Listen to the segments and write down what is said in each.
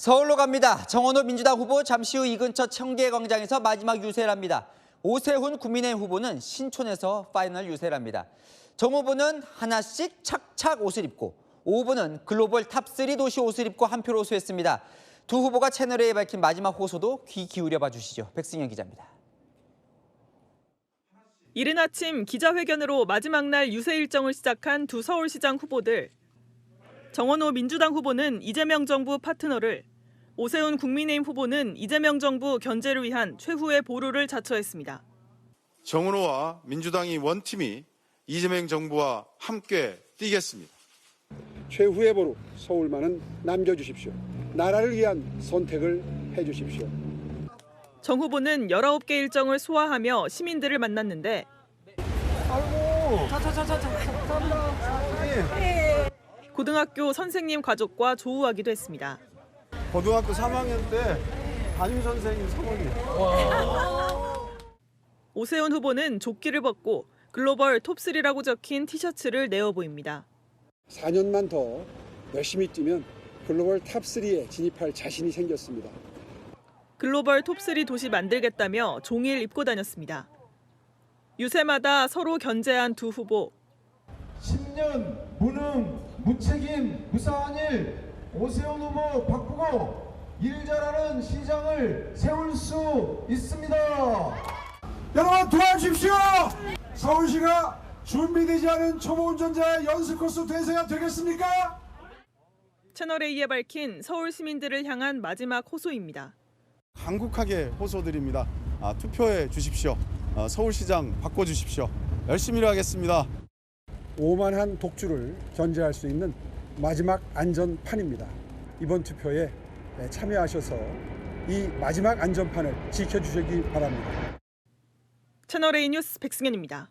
서울로 갑니다. 정원호 민주당 후보 잠시 후 이 근처 청계광장에서 마지막 유세를 합니다. 오세훈 국민의힘 후보는 신촌에서 파이널 유세를 합니다. 정 후보는 하나씩 착착 옷을 입고 오 후보는 글로벌 탑3 도시 옷을 입고 한 표를 호소했습니다. 두 후보가 채널A에 밝힌 마지막 호소도 귀 기울여 봐주시죠. 백승현 기자입니다. 이른 아침 기자회견으로 마지막 날 유세 일정을 시작한 두 서울시장 후보들. 정원호 민주당 후보는 이재명 정부 파트너를, 오세훈 국민의힘 후보는 이재명 정부 견제를 위한 최후의 보루를 자처했습니다. 정원호와 민주당이 원팀이 이재명 정부와 함께 뛰겠습니다. 최후의 보루 서울만은 남겨주십시오. 나라를 위한 선택을 해주십시오. 정 후보는 19개 일정을 소화하며 시민들을 만났는데 고등학교 선생님 가족과 조우하기도 했습니다. 고등학교 3학년 때 담임선생님 성원이. 오세훈 후보는 조끼를 벗고 글로벌 톱3라고 적힌 티셔츠를 내어 보입니다. 4년만 더 열심히 뛰면 글로벌 탑3에 진입할 자신이 생겼습니다. 글로벌 톱3 도시 만들겠다며 종일 입고 다녔습니다. 유세마다 서로 견제한 두 후보. 10년 무능, 무책임, 무사한 일, 오세훈 후보 바꾸고 일 잘하는 시장을 세울 수 있습니다. 여러분 도와주십시오. 서울시가 준비되지 않은 초보 운전자의 연습 코스 되셔야 되겠습니까? 채널A에 밝힌 서울 시민들을 향한 마지막 호소입니다. 강국하게 호소드립니다. 투표해 주십시오. 서울시장 바꿔주십시오. 열심히 일하겠습니다. 오만한 독주를 견제할 수 있는 마지막 안전판입니다. 이번 투표에 참여하셔서 이 마지막 안전판을 지켜주시기 바랍니다. 채널A 뉴스 백승현입니다.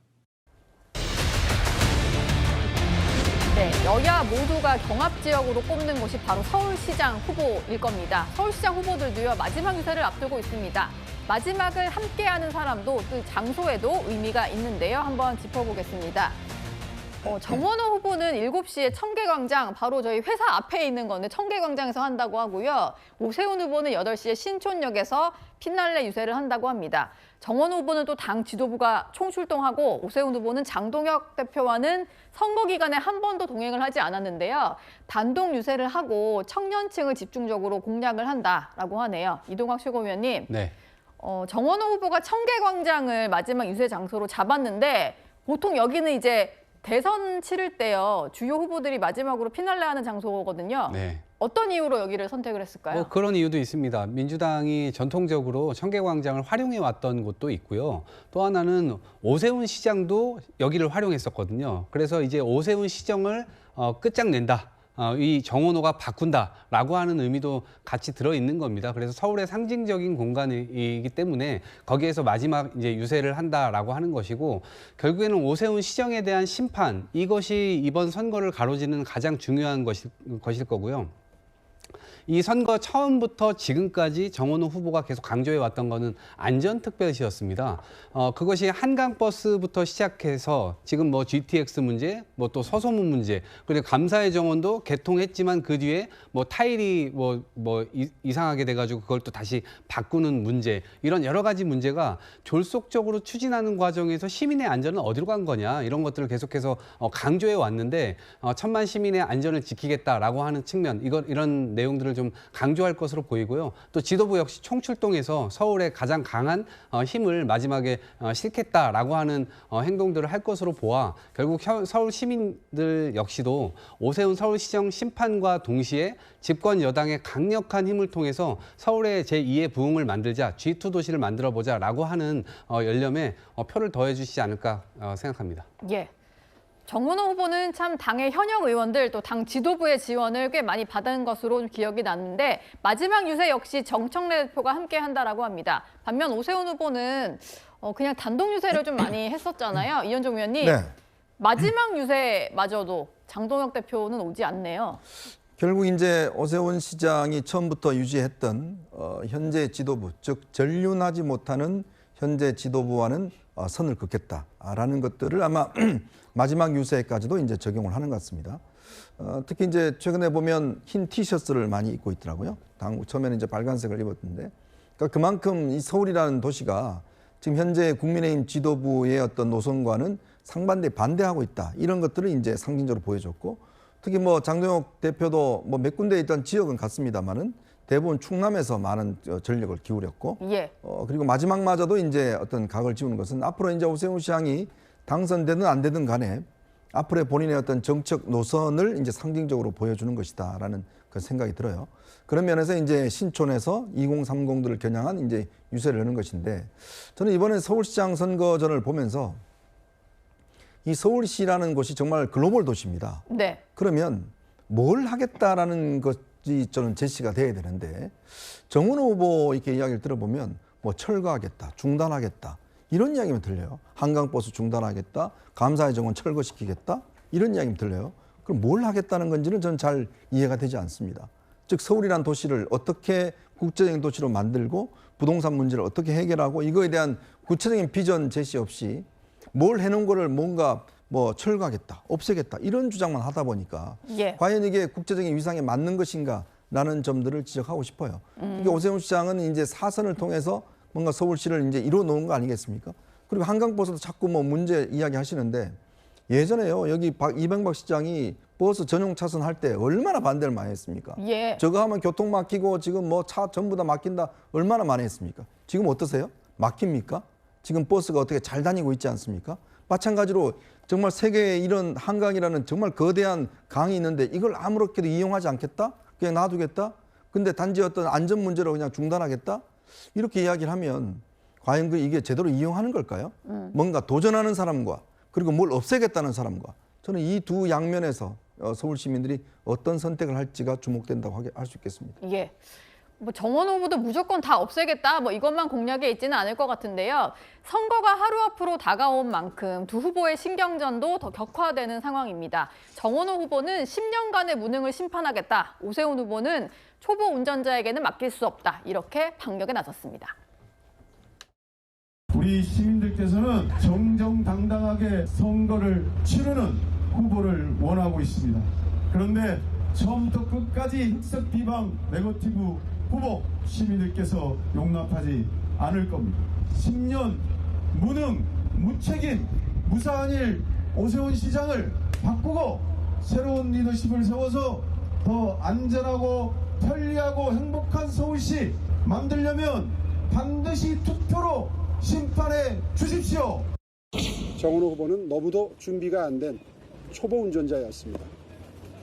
네, 여야 모두가 경합지역으로 꼽는 곳이 바로 서울시장 후보일 겁니다. 서울시장 후보들도요, 마지막 유세를 앞두고 있습니다. 마지막을 함께하는 사람도 그 장소에도 의미가 있는데요. 한번 짚어보겠습니다. 정원호 후보는 7시에 청계광장, 바로 저희 회사 앞에 있는 건데 청계광장에서 한다고 하고요. 오세훈 후보는 8시에 신촌역에서 피날레 유세를 한다고 합니다. 정원호 후보는 또 당 지도부가 총출동하고 오세훈 후보는 장동혁 대표와는 선거 기간에 한 번도 동행을 하지 않았는데요. 단독 유세를 하고 청년층을 집중적으로 공략을 한다라고 하네요. 이동학 최고위원님, 네. 정원호 후보가 청계광장을 마지막 유세 장소로 잡았는데 보통 여기는 이제 대선 치를 때요, 주요 후보들이 마지막으로 피날레 하는 장소거든요. 네. 어떤 이유로 여기를 선택을 했을까요? 그런 이유도 있습니다. 민주당이 전통적으로 청계광장을 활용해 왔던 곳도 있고요. 또 하나는 오세훈 시장도 여기를 활용했었거든요. 그래서 이제 오세훈 시정을 끝장낸다. 이 정원호가 바꾼다라고 하는 의미도 같이 들어있는 겁니다. 그래서 서울의 상징적인 공간이기 때문에 거기에서 마지막 이제 유세를 한다라고 하는 것이고, 결국에는 오세훈 시정에 대한 심판, 이것이 이번 선거를 가로지르는 가장 중요한 것일 거고요. 이 선거 처음부터 지금까지 정원호 후보가 계속 강조해 왔던 거는 안전특별시였습니다. 그것이 한강버스부터 시작해서 지금 뭐 GTX 문제, 뭐 또 서소문 문제, 그리고 감사의 정원도 개통했지만 그 뒤에 뭐 타일이 이상하게 돼가지고 그걸 또 다시 바꾸는 문제, 이런 여러 가지 문제가 졸속적으로 추진하는 과정에서 시민의 안전은 어디로 간 거냐, 이런 것들을 계속해서 강조해 왔는데, 천만 시민의 안전을 지키겠다라고 하는 측면, 이런 내용들을 좀 강조할 것으로 보이고요. 또 지도부 역시 총출동해서 서울의 가장 강한 힘을 마지막에 실겠다라고 하는 행동들을 할 것으로 보아, 결국 서울 시민들 역시도 오세훈 서울시정 심판과 동시에 집권 여당의 강력한 힘을 통해서 서울의 제2의 부흥을 만들자, G2 도시를 만들어보자라고 하는 열념에 표를 더해 주시지 않을까 생각합니다. 예. 정원호 후보는 참 당의 현역 의원들 또 당 지도부의 지원을 꽤 많이 받은 것으로 기억이 나는데, 마지막 유세 역시 정청래 대표가 함께 한다라고 합니다. 반면 오세훈 후보는 그냥 단독 유세를 좀 많이 했었잖아요. 이현종 의원님, 네. 마지막 유세마저도 장동혁 대표는 오지 않네요. 결국 이제 오세훈 시장이 처음부터 유지했던 현재 지도부, 즉 전륜하지 못하는 현재 지도부와는 선을 긋겠다라는 것들을 아마 마지막 유세까지도 이제 적용을 하는 것 같습니다. 특히 이제 최근에 보면 흰 티셔츠를 많이 입고 있더라고요. 처음에는 이제 빨간색을 입었는데, 그러니까 그만큼 이 서울이라는 도시가 지금 현재 국민의힘 지도부의 어떤 노선과는 상반돼 반대하고 있다. 이런 것들을 이제 상징적으로 보여줬고, 특히 뭐 장동혁 대표도 뭐 몇 군데 있던 지역은 같습니다만은 대부분 충남에서 많은 전력을 기울였고, 예. 그리고 마지막마저도 이제 어떤 각을 지우는 것은 앞으로 이제 오세훈 시장이 당선되든 안 되든 간에 앞으로의 본인의 어떤 정책 노선을 이제 상징적으로 보여주는 것이다라는 그 생각이 들어요. 그런 면에서 이제 신촌에서 2030들을 겨냥한 이제 유세를 하는 것인데, 저는 이번에 서울시장 선거전을 보면서 이 서울시라는 곳이 정말 글로벌 도시입니다. 네. 그러면 뭘 하겠다라는 것이 저는 제시가 돼야 되는데, 정은호 후보 이렇게 이야기를 들어보면 뭐 철거하겠다, 중단하겠다 이런 이야기만 들려요. 한강버스 중단하겠다, 감사의 정원 철거시키겠다 이런 이야기만 들려요. 그럼 뭘 하겠다는 건지는 저는 잘 이해가 되지 않습니다. 즉 서울이라는 도시를 어떻게 국제적인 도시로 만들고 부동산 문제를 어떻게 해결하고 이거에 대한 구체적인 비전 제시 없이 뭘 해놓은 거를 뭔가 뭐 철거하겠다, 없애겠다 이런 주장만 하다 보니까 예. 과연 이게 국제적인 위상에 맞는 것인가라는 점들을 지적하고 싶어요. 이게 오세훈 시장은 이제 사선을 통해서 뭔가 서울시를 이제 이뤄 놓은 거 아니겠습니까? 그리고 한강버스도 자꾸 뭐 문제 이야기 하시는데, 예전에요 여기 이명박 시장이 버스 전용 차선 할 때 얼마나 반대를 많이 했습니까? 예. 저거 하면 교통 막히고 지금 뭐 차 전부 다 막힌다 얼마나 많이 했습니까? 지금 어떠세요? 막힙니까? 지금 버스가 어떻게 잘 다니고 있지 않습니까? 마찬가지로 정말 세계에 이런 한강이라는 정말 거대한 강이 있는데 이걸 아무렇게도 이용하지 않겠다? 그냥 놔두겠다? 근데 단지 어떤 안전 문제로 그냥 중단하겠다? 이렇게 이야기를 하면 과연 이게 제대로 이용하는 걸까요? 뭔가 도전하는 사람과 그리고 뭘 없애겠다는 사람과, 저는 이 두 양면에서 서울 시민들이 어떤 선택을 할지가 주목된다고 할 수 있겠습니다. 예. 뭐 정원 후보도 무조건 다 없애겠다 뭐 이것만 공약에 있지는 않을 것 같은데요. 선거가 하루 앞으로 다가온 만큼 두 후보의 신경전도 더 격화되는 상황입니다. 정원호 후보는 10년간의 무능을 심판하겠다. 오세훈 후보는 초보 운전자에게는 맡길 수 없다. 이렇게 반격에 나섰습니다. 우리 시민들께서는 정정당당하게 선거를 치르는 후보를 원하고 있습니다. 그런데 처음부터 끝까지 흑색 비방 네거티브 후보 시민들께서 용납하지 않을 겁니다. 10년 무능, 무책임, 무사한 일 오세훈 시장을 바꾸고 새로운 리더십을 세워서 더 안전하고 편리하고 행복한 서울시 만들려면 반드시 투표로 심판해 주십시오. 정은호 후보는 너무도 준비가 안 된 초보 운전자였습니다.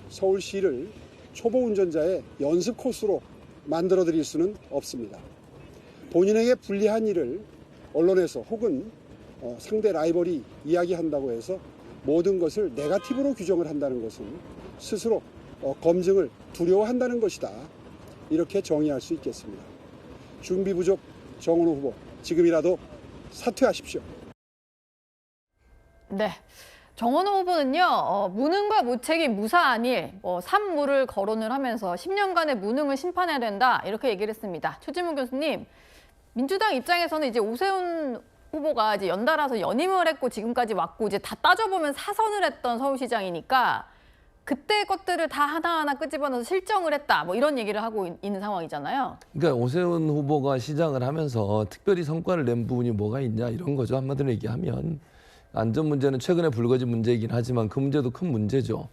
서울시를 초보 운전자의 연습 코스로 만들어 드릴 수는 없습니다. 본인에게 불리한 일을 언론에서 혹은 상대 라이벌이 이야기한다고 해서 모든 것을 네거티브로 규정을 한다는 것은 스스로 검증을 두려워한다는 것이다. 이렇게 정의할 수 있겠습니다. 준비 부족 정은호 후보, 지금이라도 사퇴하십시오. 네. 정원호 후보는요, 무능과 무책임, 무사한 일, 산무를 거론을 하면서 10년간의 무능을 심판해야 된다, 이렇게 얘기를 했습니다. 최지문 교수님, 민주당 입장에서는 이제 오세훈 후보가 이제 연달아서 연임을 했고 지금까지 왔고 이제 다 따져보면 사선을 했던 서울시장이니까 그때 것들을 다 하나하나 끄집어내서 실정을 했다, 뭐 이런 얘기를 하고 있는 상황이잖아요. 그러니까 오세훈 후보가 시장을 하면서 특별히 성과를 낸 부분이 뭐가 있냐 이런 거죠. 한마디로 얘기하면 안전 문제는 최근에 불거진 문제이긴 하지만 그 문제도 큰 문제죠.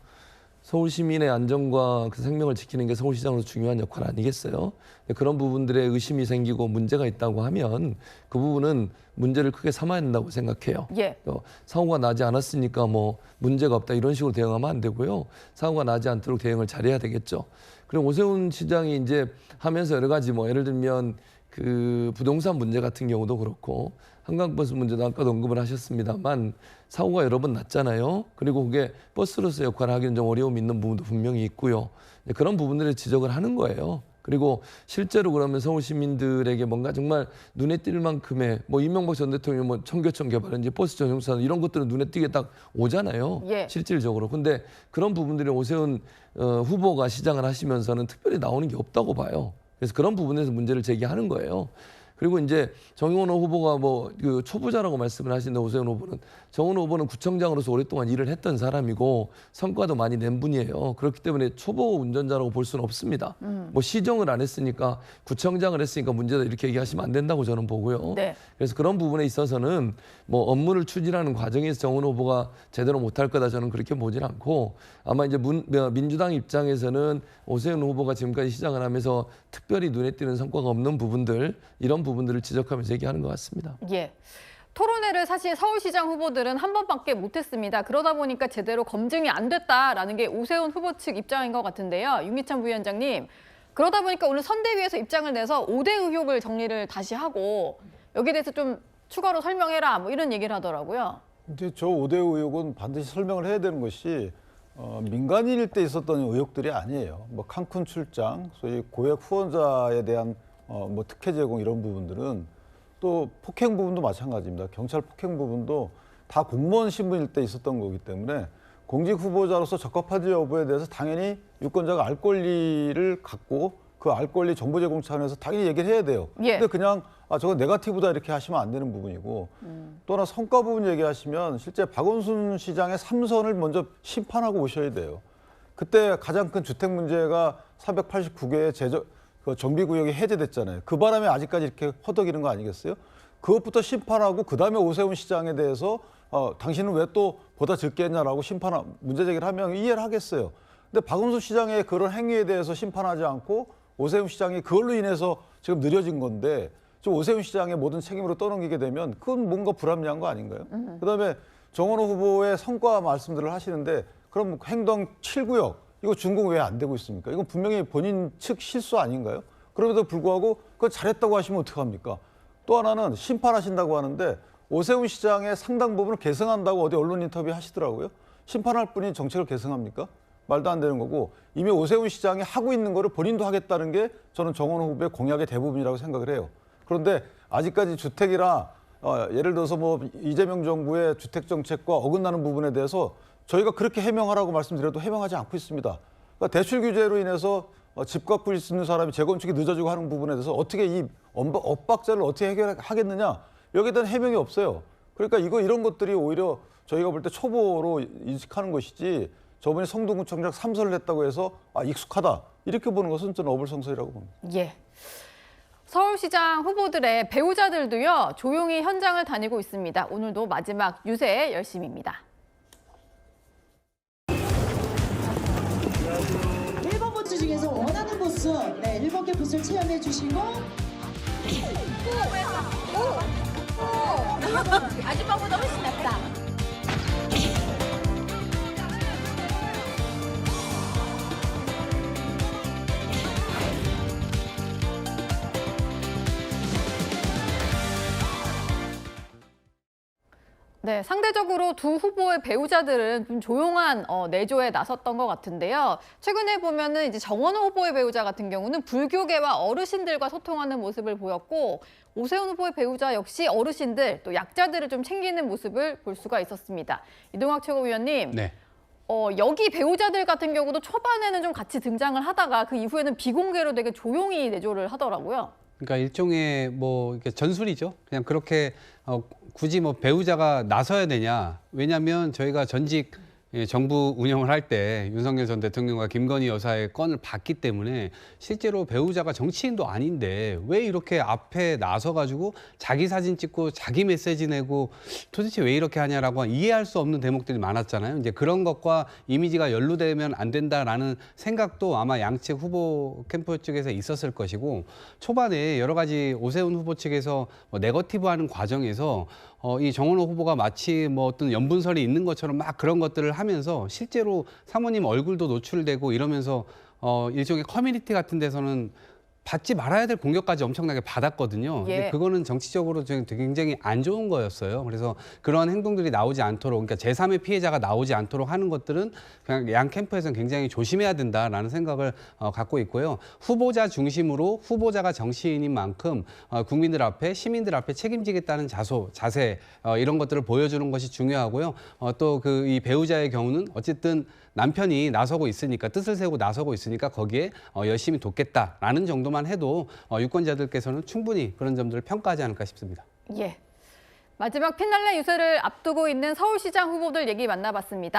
서울 시민의 안전과 그 생명을 지키는 게 서울시장으로서 중요한 역할 아니겠어요? 그런 부분들에 의심이 생기고 문제가 있다고 하면 그 부분은 문제를 크게 삼아야 된다고 생각해요. 예. 사고가 나지 않았으니까 뭐 문제가 없다 이런 식으로 대응하면 안 되고요. 사고가 나지 않도록 대응을 잘해야 되겠죠. 그리고 오세훈 시장이 이제 하면서 여러 가지 뭐 예를 들면 그 부동산 문제 같은 경우도 그렇고 한강버스 문제도 아까도 언급을 하셨습니다만 사고가 여러 번 났잖아요. 그리고 그게 버스로서 역할을 하기는 좀 어려움이 있는 부분도 분명히 있고요. 그런 부분들을 지적을 하는 거예요. 그리고 실제로 그러면 서울 시민들에게 뭔가 정말 눈에 띌 만큼의 뭐 이명박 전 대통령 뭐 청계천 개발인지 버스 전용선 이런 것들은 눈에 띄게 딱 오잖아요. 예. 실질적으로. 근데 그런 부분들이 오세훈 후보가 시장을 하시면서는 특별히 나오는 게 없다고 봐요. 그래서 그런 부분에서 문제를 제기하는 거예요. 그리고 이제 정원호 후보가 뭐 그 초보자라고 말씀을 하시는데 오세훈 후보는 정원호 후보는 구청장으로서 오랫동안 일을 했던 사람이고 성과도 많이 낸 분이에요. 그렇기 때문에 초보 운전자라고 볼 수는 없습니다. 뭐 시정을 안 했으니까 구청장을 했으니까 문제다 이렇게 얘기하시면 안 된다고 저는 보고요. 네. 그래서 그런 부분에 있어서는 뭐 업무를 추진하는 과정에서 정원호 후보가 제대로 못할 거다 저는 그렇게 보진 않고 아마 이제 민주당 입장에서는 오세훈 후보가 지금까지 시장을 하면서 특별히 눈에 띄는 성과가 없는 부분들 이런 부분들을 지적하면서 얘기하는 것 같습니다. 예. 토론회를 사실 서울시장 후보들은 한 번밖에 못했습니다. 그러다 보니까 제대로 검증이 안 됐다라는 게 오세훈 후보 측 입장인 것 같은데요. 윤기찬 부위원장님, 그러다 보니까 오늘 선대위에서 입장을 내서 5대 의혹을 정리를 다시 하고 여기에 대해서 좀 추가로 설명해라 뭐 이런 얘기를 하더라고요. 이제 저 5대 의혹은 반드시 설명을 해야 되는 것이 민간인일 때 있었던 의혹들이 아니에요. 뭐 칸쿤 출장, 소위 고액 후원자에 대한 뭐 특혜 제공 이런 부분들은 또 폭행 부분도 마찬가지입니다. 경찰 폭행 부분도 다 공무원 신분일 때 있었던 거기 때문에 공직 후보자로서 적합한지 여부에 대해서 당연히 유권자가 알 권리를 갖고 그 알 권리 정보 제공 차원에서 당연히 얘기를 해야 돼요. 예. 근데 그냥 저건 네거티브다 이렇게 하시면 안 되는 부분이고 또 하나 성과 부분 얘기하시면 실제 박원순 시장의 3선을 먼저 심판하고 오셔야 돼요. 그때 가장 큰 주택 문제가 389개의 정비구역이 해제됐잖아요. 그 바람에 아직까지 이렇게 허덕이는 거 아니겠어요? 그것부터 심판하고 그다음에 오세훈 시장에 대해서 당신은 왜 또 보다 적게 했냐라고 문제 제기를 하면 이해를 하겠어요. 근데 박원순 시장의 그런 행위에 대해서 심판하지 않고 오세훈 시장이 그걸로 인해서 지금 느려진 건데 좀 오세훈 시장의 모든 책임으로 떠넘기게 되면 그건 뭔가 불합리한 거 아닌가요? 그다음에 정원호 후보의 성과 말씀들을 하시는데 그럼 행동 7구역 이거 준공 왜 안 되고 있습니까? 이건 분명히 본인 측 실수 아닌가요? 그럼에도 불구하고 그걸 잘했다고 하시면 어떡합니까? 또 하나는 심판하신다고 하는데 오세훈 시장의 상당 부분을 계승한다고 어디 언론 인터뷰 하시더라고요. 심판할 분이 정책을 계승합니까? 말도 안 되는 거고 이미 오세훈 시장이 하고 있는 거를 본인도 하겠다는 게 저는 정원호 후보의 공약의 대부분이라고 생각을 해요. 그런데 아직까지 주택이라 예를 들어서 뭐 이재명 정부의 주택 정책과 어긋나는 부분에 대해서 저희가 그렇게 해명하라고 말씀드려도 해명하지 않고 있습니다. 그러니까 대출 규제로 인해서 집 갖고 있는 사람이 재건축이 늦어지고 하는 부분에 대해서 어떻게 이 엇박자를 어떻게 해결하겠느냐 여기에 대한 해명이 없어요. 그러니까 이런 것들이 오히려 저희가 볼 때 초보로 인식하는 것이지 저번에 성동구청장 3선을 했다고 해서 익숙하다 이렇게 보는 것은 저는 어불성설이라고 봅니다. 예. 서울시장 후보들의 배우자들도요, 조용히 현장을 다니고 있습니다. 오늘도 마지막 유세 열심입니다. 1번 부스 중에서 원하는 부스, 1번 부스를 체험해 주시고 아줌마보다 훨씬 낫다. 네, 상대적으로 두 후보의 배우자들은 좀 조용한 내조에 나섰던 것 같은데요. 최근에 보면은 이제 정원호 후보의 배우자 같은 경우는 불교계와 어르신들과 소통하는 모습을 보였고 오세훈 후보의 배우자 역시 어르신들 또 약자들을 좀 챙기는 모습을 볼 수가 있었습니다. 이동학 최고위원님, 네. 여기 배우자들 같은 경우도 초반에는 좀 같이 등장을 하다가 그 이후에는 비공개로 되게 조용히 내조를 하더라고요. 그러니까 일종의 뭐 이렇게 전술이죠. 그냥 그렇게 굳이 뭐 배우자가 나서야 되냐. 왜냐하면 저희가 전직 정부 운영을 할 때 윤석열 전 대통령과 김건희 여사의 건을 봤기 때문에 실제로 배우자가 정치인도 아닌데 왜 이렇게 앞에 나서가지고 자기 사진 찍고 자기 메시지 내고 도대체 왜 이렇게 하냐라고 이해할 수 없는 대목들이 많았잖아요. 이제 그런 것과 이미지가 연루되면 안 된다라는 생각도 아마 양측 후보 캠프 측에서 있었을 것이고 초반에 여러 가지 오세훈 후보 측에서 네거티브하는 과정에서 이 정원호 후보가 마치 뭐 어떤 연분설이 있는 것처럼 막 그런 것들을 하면서 실제로 사모님 얼굴도 노출되고 이러면서 일종의 커뮤니티 같은 데서는 받지 말아야 될 공격까지 엄청나게 받았거든요. 예. 근데 그거는 정치적으로 굉장히 안 좋은 거였어요. 그래서 그런 행동들이 나오지 않도록, 그러니까 제3의 피해자가 나오지 않도록 하는 것들은 그냥 양 캠프에서는 굉장히 조심해야 된다라는 생각을 갖고 있고요. 후보자 중심으로 후보자가 정치인인 만큼 국민들 앞에, 시민들 앞에 책임지겠다는 자세 이런 것들을 보여주는 것이 중요하고요. 또 이 배우자의 경우는 어쨌든 남편이 나서고 있으니까 뜻을 세우고 나서고 있으니까 거기에 열심히 돕겠다라는 정도만 해도 유권자들께서는 충분히 그런 점들을 평가하지 않을까 싶습니다. 예. 마지막 피날레 유세를 앞두고 있는 서울시장 후보들 얘기 만나봤습니다.